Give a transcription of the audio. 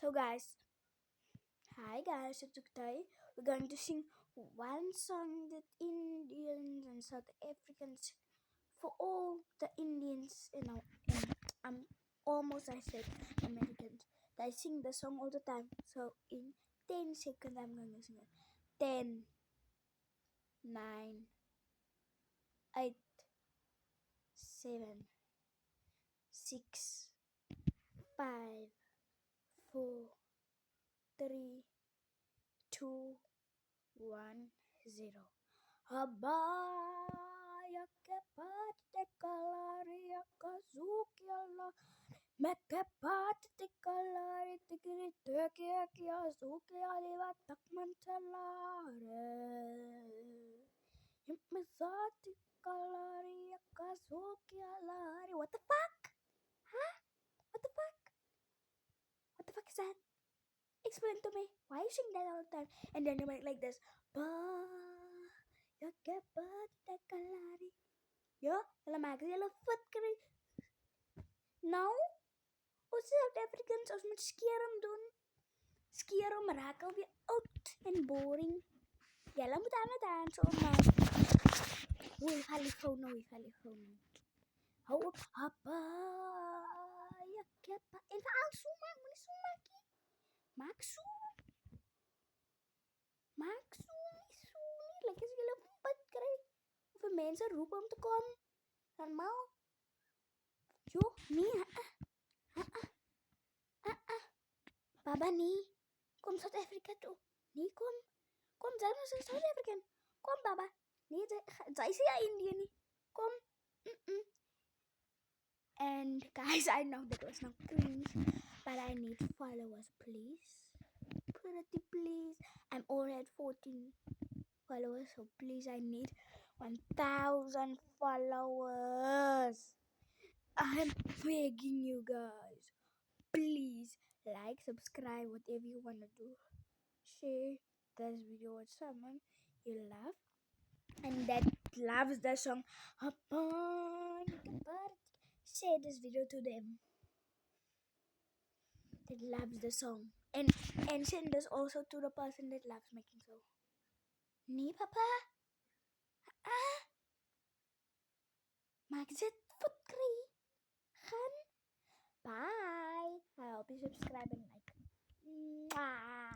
So guys, hi guys, so today we're going to sing one song that Indians and South Africans, for all the Indians, and almost I said Americans, they sing the song all the time. So in 10 seconds I'm going to sing it. 10, 9, 8, 7, 6, 5, 4, 3, 2, 1, 0. Abaya ke patte kalari akazukiala me ke patte kalari tikiri teke kia zukiali vatak mantalare Yamazati kalari akazukialari. What the fuck? Huh? What the fuck? What the fuck is that? Explain to me. Why you sing that all the time? And then you make like this. Ba ya ke patte kalari. Ja, hulle maak dit hulle fit kry. Nou, ons South Africans ons moet skeer hom doen. Skeer hom raak al weer oud en boring. Julle moet aan het dans om man. Hoe val die phone nou? Hou op. Happa. Ja, keppa. En veral so maak, moenie so maak nie. Maak so. Maak so nie. Like as julle fit kry. Of mense roep om te kom. Normaal. Jo, nee. Baba nee. Kom South Africa toe. Nee, kom. Kom, jy is 'n South African. Kom baba. Nee, jy is nie Indian nie. Kom. And guys, I know that was not cringe, but I need followers, please. Pretty please. I'm already at 14 followers, so please, I need 1,000 followers. I'm begging you guys. Please like, subscribe, whatever you want to do. Share this video with someone you love and that loves the song. Share this video to them that loves the song, and send this also to the person that loves making song. Nee, papa. Maak dit voet kry. Gaan. Bye. I hope you subscribe and like. Mwah.